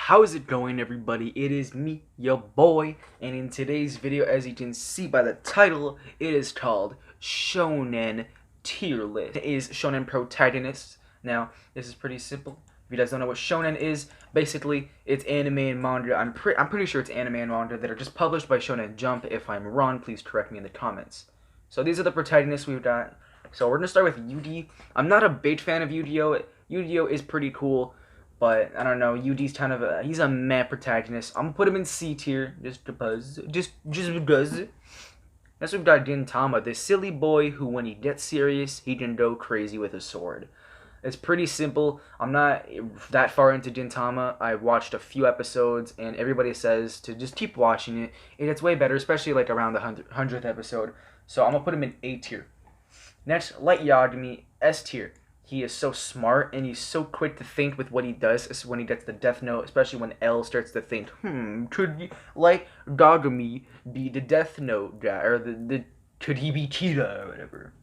How's it going, everybody? It is me, your boy, and in today's video, as you can see by the title, it is called Shonen Tier List. It is Shonen Protagonist. Now, this is pretty simple. If you guys don't know what Shonen is, basically, it's anime and manga. I'm pretty sure it's anime and manga that are just published by Shonen Jump. If I'm wrong, please correct me in the comments. So these are the protagonists we've got. So we're gonna start with Yugi. I'm not a big fan of Yu-Gi-Oh! Yu-Gi-Oh! Is pretty cool. But I don't know, Yudi's kind of he's a meh protagonist. I'm gonna put him in C tier just because. Just because. Next we've got Gintama, the silly boy who, when he gets serious, he can go crazy with a sword. It's pretty simple. I'm not that far into Gintama. I watched a few episodes, and everybody says to just keep watching it. It gets way better, especially like around the 100th episode. So I'm gonna put him in A tier. Next, Light Yagami, S tier. He is so smart, and he's so quick to think with what he does when he gets the Death Note, especially when L starts to think, could like Gagami be the Death Note guy, or could he be Cheetah, or whatever.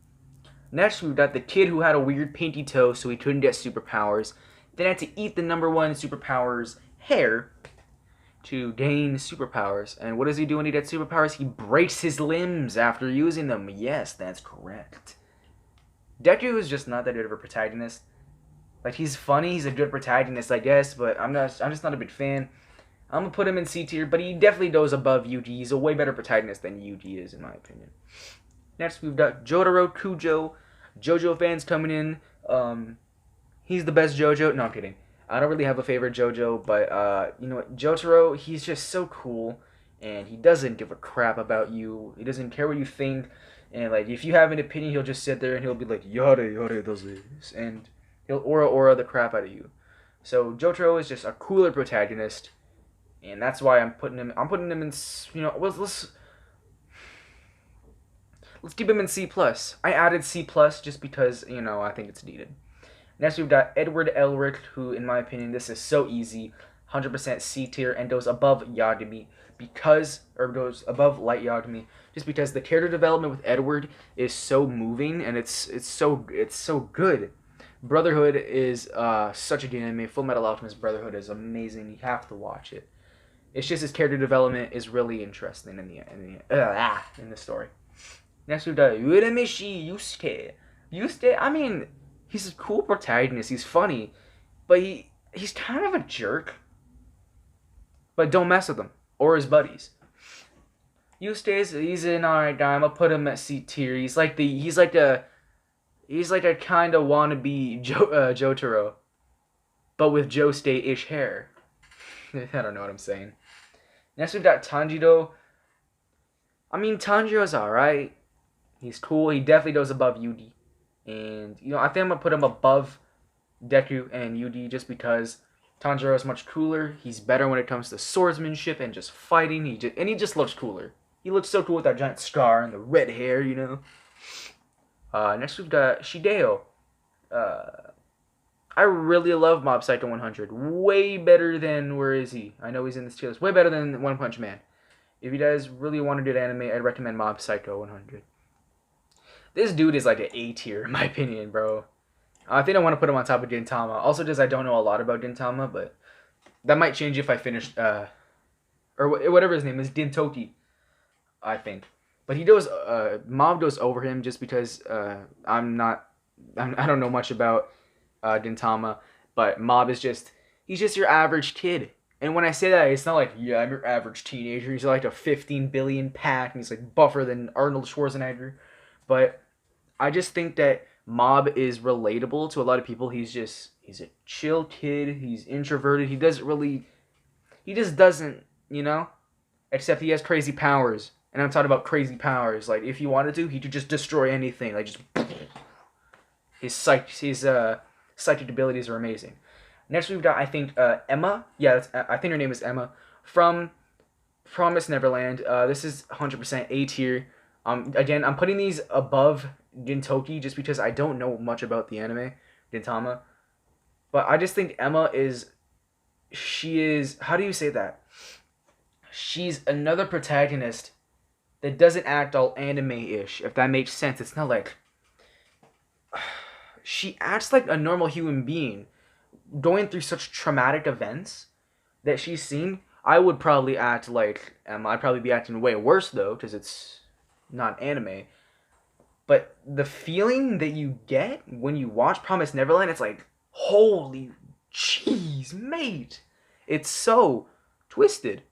Next, we've got the kid who had a weird pinky toe, so he couldn't get superpowers, then had to eat the number one superpowers, hair, to gain superpowers. And what does he do when he gets superpowers? He breaks his limbs after using them. Yes, that's correct. Deku is just not that good of a protagonist. Like, he's funny, he's a good protagonist, I guess, but I'm just not a big fan. I'm gonna put him in C tier, but he definitely goes above Yuji. He's a way better protagonist than Yuji is, in my opinion. Next, we've got Jotaro Kujo. JoJo fans coming in. He's the best JoJo. No, I'm kidding. I don't really have a favorite JoJo, but you know what? Jotaro, he's just so cool, and he doesn't give a crap about you. He doesn't care what you think. And, like, if you have an opinion, he'll just sit there and he'll be like, yada does this. And he'll aura the crap out of you. So, Jotaro is just a cooler protagonist. And that's why I'm putting him in, you know, let's keep him in C+. I added C+, just because, you know, I think it's needed. Next, we've got Edward Elric, who, in my opinion, this is so easy. 100% C tier, and goes above Yagami goes above Light Yagami, just because the character development with Edward is so moving, and it's so good. Brotherhood is such a good anime. Full Metal Alchemist Brotherhood is amazing. You have to watch it. It's just his character development is really interesting in the story. Next we've got Urameshi Yusuke. Yusuke, I mean, he's a cool protagonist. He's funny, but he's kind of a jerk. But don't mess with him or his buddies. He's an alright guy. I'm gonna put him at C tier. He's like a kind of wannabe Jotaro, but with Joestar-ish hair. I don't know what I'm saying. Next we've got Tanjiro. I mean, Tanjiro's alright. He's cool. He definitely goes above Yugi, and you know, I think I'm gonna put him above Deku and Yugi just because Tanjiro is much cooler. He's better when it comes to swordsmanship and just fighting. He just looks cooler. He looks so cool with that giant scar and the red hair, you know. Next we've got Shideo. I really love Mob Psycho 100. Way better than, where is he? I know he's in this tier list. Way better than One Punch Man. If you guys really want to do anime, I'd recommend Mob Psycho 100. This dude is like an A tier, in my opinion, bro. I think I want to put him on top of Gintama. Also, just I don't know a lot about Gintama, but that might change if I finish, or whatever his name is, Gintoki, I think. But Mob goes over him just because I don't know much about Gintama, but Mob he's just your average kid. And when I say that, it's not like, yeah, I'm your average teenager. He's like a 15 billion pack, and he's like buffer than Arnold Schwarzenegger. But I just think that Mob is relatable to a lot of people. He's a chill kid. He's introverted. He just doesn't, you know, except he has crazy powers. And I'm talking about crazy powers. Like, if he wanted to, he could just destroy anything. Like, just his psychic abilities are amazing. Next we've got, I think, Emma. Yeah, I think her name is Emma from Promise Neverland. This is 100% A tier. Again, I'm putting these above Gintoki just because I don't know much about the anime, Gintama. But I just think Emma she is, how do you say that? She's another protagonist that doesn't act all anime-ish, if that makes sense. It's not like, she acts like a normal human being going through such traumatic events, that she's seen, I would probably act like I'd probably be acting way worse though, because it's not anime. But the feeling that you get when you watch Promise Neverland, it's like, holy jeez, mate! It's so twisted.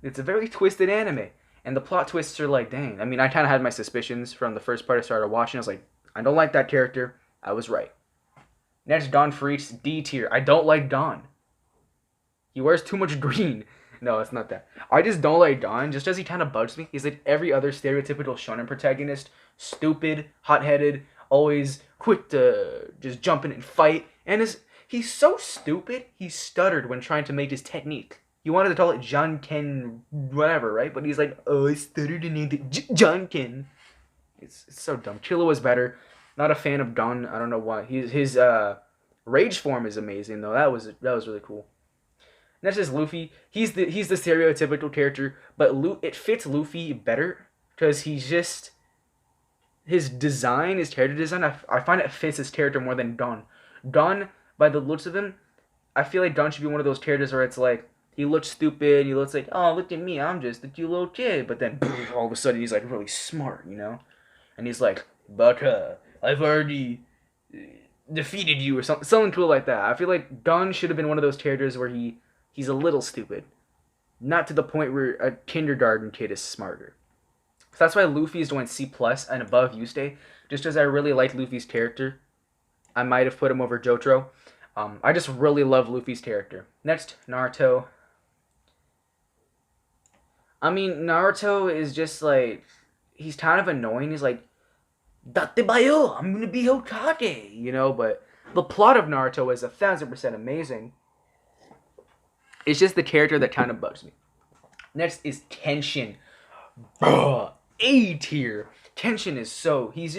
It's a very twisted anime. And the plot twists are like, dang. I mean, I kind of had my suspicions from the first part I started watching. I was like, I don't like that character. I was right. Next, Don Freaks, D tier. I don't like Don. He wears too much green. No, it's not that. I just don't like Don, just as he kind of bugs me. He's like every other stereotypical shonen protagonist. Stupid, hot-headed, always quick to just jump in and fight. And he's so stupid, he stuttered when trying to make his technique. He wanted to call it Janken whatever, right? But he's like, oh, I stuttered and named it Janken. It's so dumb. Killa was better. Not a fan of Don. I don't know why. His rage form is amazing though. That was really cool. Next is Luffy. He's the stereotypical character, but it fits Luffy better because he's just his design, his character design. I find it fits his character more than Don. Don, by the looks of him, I feel like Don should be one of those characters where it's like he looks stupid. He looks like, oh, look at me, I'm just a cute little kid. But then all of a sudden he's like really smart, you know? And he's like, but I've already defeated you or something cool like that. I feel like Don should have been one of those characters where he's a little stupid. Not to the point where a kindergarten kid is smarter. So that's why Luffy is doing C+ and above Yusuke. Just as I really like Luffy's character, I might have put him over Jotaro. I just really love Luffy's character. Next, Naruto. I mean, Naruto is just like, he's kind of annoying. He's like, Date bayo, I'm gonna be Hokage, you know, but the plot of Naruto is 1000% amazing. It's just the character that kind of bugs me. Next is Kenshin. Bruh, A tier. Kenshin is so, he's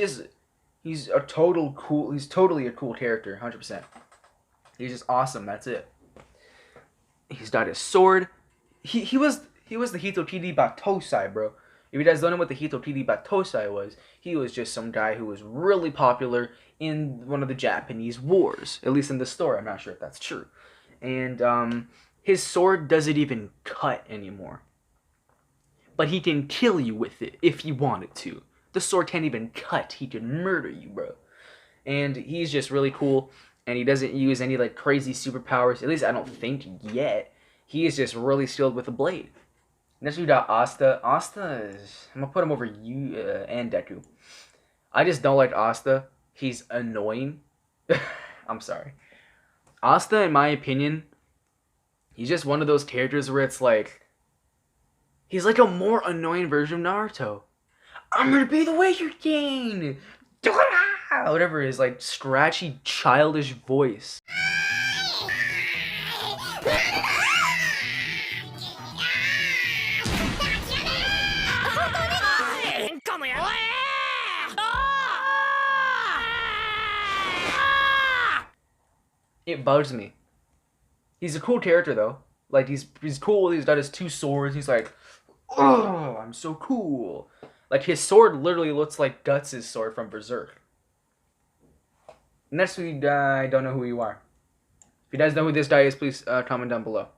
totally a cool character, 100%. He's just awesome, that's it. He's got his sword. He was the Hitokiri Batosai, bro. If you guys don't know what the Hitokiri Batosai was, he was just some guy who was really popular in one of the Japanese wars. At least in the story, I'm not sure if that's true. And his sword doesn't even cut anymore. But he can kill you with it if he wanted to. The sword can't even cut. He can murder you, bro. And he's just really cool. And he doesn't use any like crazy superpowers. At least I don't think yet. He is just really skilled with a blade. Next we got Asta. Asta is... I'm going to put him over you and Deku. I just don't like Asta. He's annoying. I'm sorry. Asta, in my opinion, he's just one of those characters where it's like... He's like a more annoying version of Naruto. I'm gonna be the Warrior King! Whatever his like scratchy, childish voice. It bugs me. He's a cool character though. Like he's cool. He's got his two swords. He's like, oh, I'm so cool. Like his sword literally looks like Guts' sword from Berserk. Next we I don't know who you are. If you guys know who this guy is, please comment down below.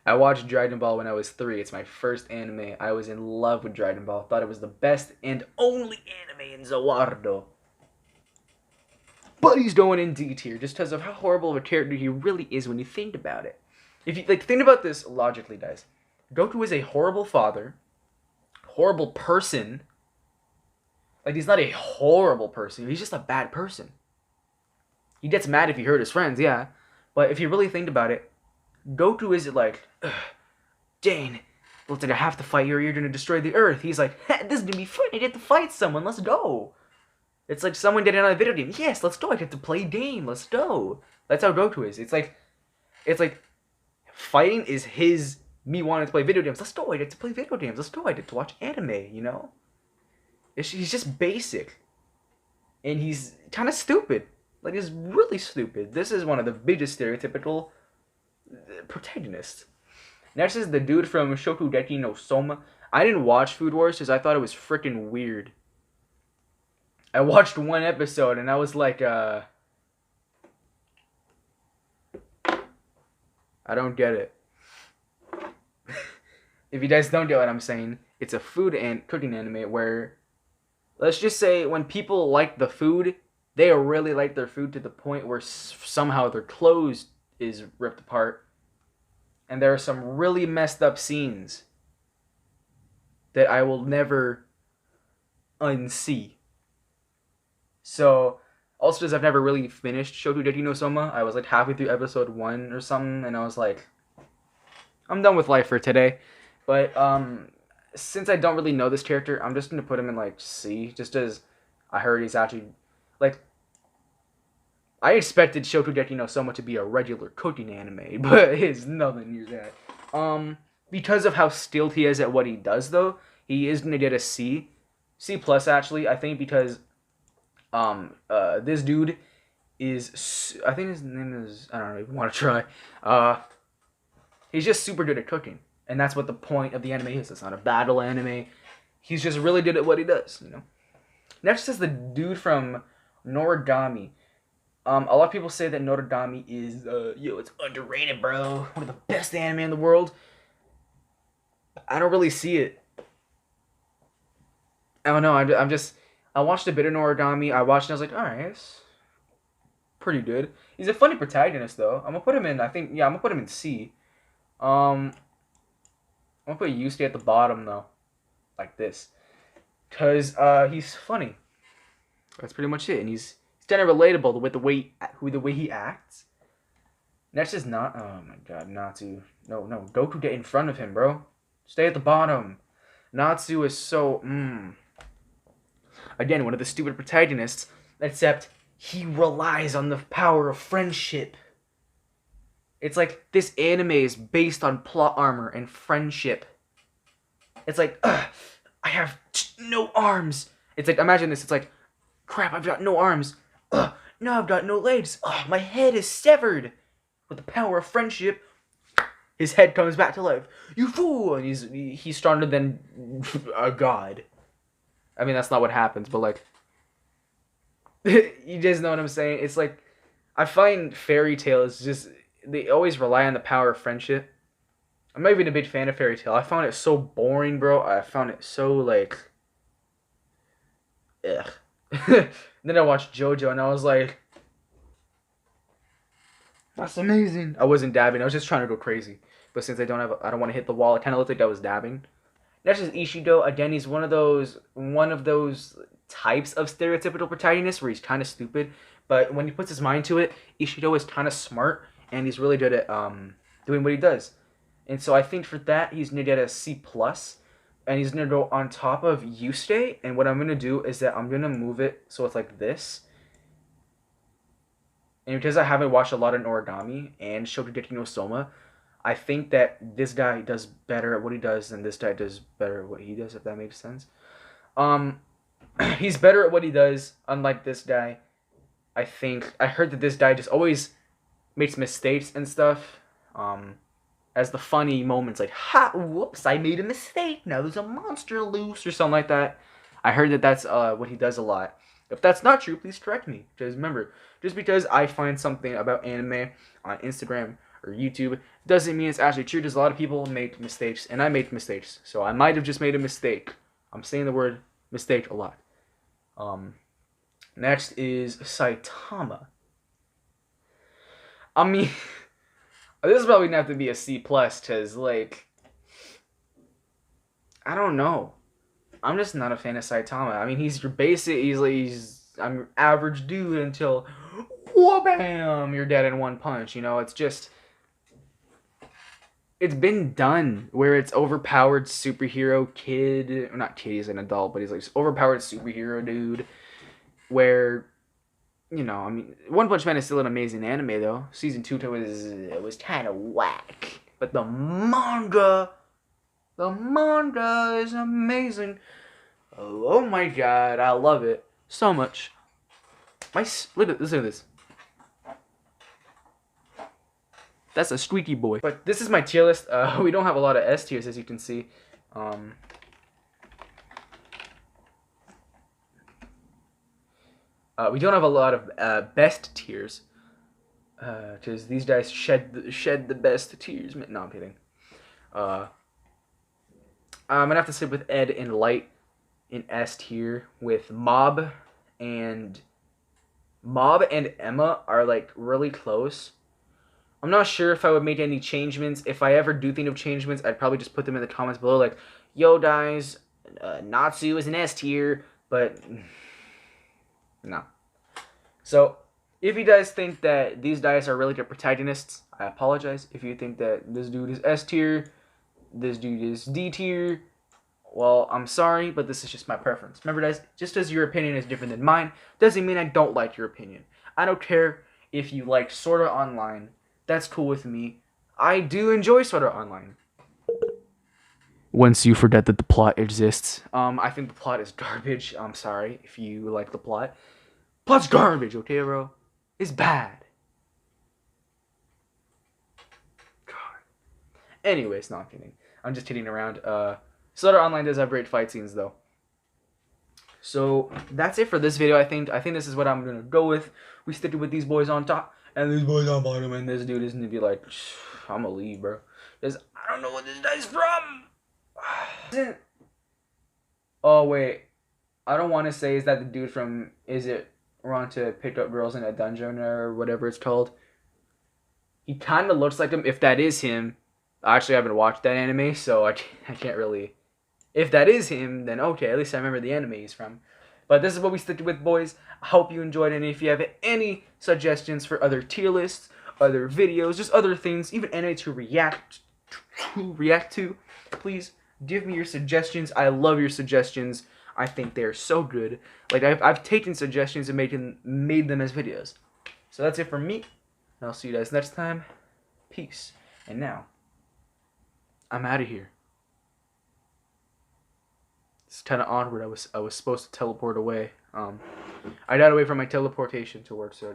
I watched Dragon Ball when I was 3. It's my first anime. I was in love with Dragon Ball. Thought it was the best and only anime in Zawardo. But he's going in D tier just because of how horrible of a character he really is when you think about it. If you like, think about this logically, guys. Goku is a horrible father, horrible person. Like, he's not a horrible person. He's just a bad person. He gets mad if he hurt his friends, yeah. But if you really think about it, Goku isn't like, Jane, looks like I have to fight you or you're going to destroy the earth. He's like, this is going to be fun. I get to fight someone. Let's go. It's like someone getting on a video game. Yes, let's go. I get to play a game. Let's go. That's how Goku is. It's like fighting is me wanting to play video games. Let's go. I get to play video games. Let's go. I get to watch anime, you know? He's just basic. And he's kind of stupid. Like, he's really stupid. This is one of the biggest stereotypical protagonists. Next is the dude from Shokugeki no Soma. I didn't watch Food Wars because I thought it was freaking weird. I watched one episode and I was like, I don't get it. If you guys don't get what I'm saying, it's a food and cooking anime where, let's just say, when people like the food, they really like their food to the point where somehow their clothes is ripped apart. And there are some really messed up scenes that I will never unsee. So, also because I've never really finished Shokugeki no Soma, I was like halfway through episode 1 or something, and I was like, I'm done with life for today. But since I don't really know this character, I'm just gonna put him in like C, just as I heard he's actually like, I expected Shokugeki no Soma to be a regular cooking anime, but it's nothing near that. Because of how skilled he is at what he does, though, he is gonna get a C, C plus actually. I think because this dude is, I think his name is, I don't even want to try. He's just super good at cooking, and that's what the point of the anime is. It's not a battle anime. He's just really good at what he does, you know. Next is the dude from Noragami. A lot of people say that Noragami is, it's underrated, bro. One of the best anime in the world. I don't really see it. I don't know. I watched a bit of Noragami. I watched and I was like, alright, it's pretty good. He's a funny protagonist, though. I'm gonna put him in, I'm gonna put him in C. I'm gonna put Yusuke at the bottom, though. Like this. Because, he's funny. That's pretty much it. And he's kind of relatable with the way he acts. Next is not. Oh my god, Natsu. No, Goku, get in front of him, bro. Stay at the bottom. Natsu is so. Again, one of the stupid protagonists. Except he relies on the power of friendship. It's like this anime is based on plot armor and friendship. It's like, I have no arms. It's like, imagine this. It's like, crap, I've got no arms. Now I've got no legs. My head is severed. With the power of friendship, his head comes back to life. You fool! And he's stronger than a god. I mean, that's not what happens, but like, you guys know what I'm saying? It's like, I find fairy tales just, they always rely on the power of friendship. I'm not even a big fan of fairy tale. I found it so boring, bro. I found it so like, ugh. Then I watched JoJo and I was like, that's amazing. I wasn't dabbing. I was just trying to go crazy. But since I don't want to hit the wall, it kind of looked like I was dabbing. Next is Ishido. Again, he's one of those types of stereotypical protagonists where he's kind of stupid, but when he puts his mind to it, Ishido is kind of smart and he's really good at doing what he does. And so I think for that he's gonna get a C plus, and he's gonna go on top of Yusuke. And what I'm gonna do is that I'm gonna move it so it's like this. And because I haven't watched a lot of Noragami and Shokugeki no Soma, I think that this guy does better at what he does than this guy does better at what he does, if that makes sense. He's better at what he does, unlike this guy. I heard that this guy just always makes mistakes and stuff. As the funny moments, like, ha, whoops, I made a mistake. Now there's a monster loose or something like that. I heard that that's what he does a lot. If that's not true, please correct me. Because remember, just because I find something about anime on Instagram or YouTube doesn't mean it's actually true. Because a lot of people make mistakes, and I make mistakes. So I might have just made a mistake. I'm saying the word mistake a lot. Next is Saitama. I mean, this is probably gonna have to be a C plus, because, like, I don't know. I'm just not a fan of Saitama. I mean, he's your basic, I'm your average dude until, wha-bam, you're dead in one punch, you know? It's just, it's been done, where it's overpowered superhero kid, or not kid, he's an adult, but he's like overpowered superhero dude, where, you know, I mean, One Punch Man is still an amazing anime, though. Season 2 was kind of whack, but the manga is amazing. Oh my god, I love it so much. Listen to this. That's a squeaky boy. But this is my tier list. We don't have a lot of S tiers, as you can see. We don't have a lot of best tiers. Because these guys shed the best tears. No, I'm kidding. Uh, I'm gonna have to sit with Ed and Light in S tier with and Mob and Emma are like really close. I'm not sure if I would make any changements. If I ever do think of changements, I'd probably just put them in the comments below. Like, yo guys, Natsu is an S tier, but no. So if you guys think that these guys are really good protagonists, I apologize. If you think that this dude is S tier, this dude is D tier, well, I'm sorry, but this is just my preference. Remember, guys, just as your opinion is different than mine, doesn't mean I don't like your opinion. I don't care if you like Sword Art Online. That's cool with me. I do enjoy Sword Art Online. Once you forget that the plot exists, I think the plot is garbage. I'm sorry if you like the plot. Plot's garbage, okay, bro? It's bad. God. Anyways, no, I'm kidding. I'm just kidding around. Sword Art Online does have great fight scenes, though. So that's it for this video. I think this is what I'm gonna go with. We stick it with these boys on top and these boys on bottom, and this dude is gonna be like, I'm gonna leave, bro. Because I don't know what this guy's from. Oh wait, I don't want to say is that the dude from Is It Wrong to Pick Up Girls in a Dungeon or whatever it's called. He kind of looks like him. If that is him, I actually haven't watched that anime, so I can't really. If that is him, then okay, at least I remember the anime he's from. But this is what we stick with, boys. I hope you enjoyed it, and if you have any suggestions for other tier lists, other videos, just other things, even anime to react to, please give me your suggestions. I love your suggestions. I think they're so good. Like, I've taken suggestions and made them as videos. So that's it from me, and I'll see you guys next time. Peace. And now, I'm out of here. It's kind of awkward. I was supposed to teleport away. I got away from my teleportation to work, so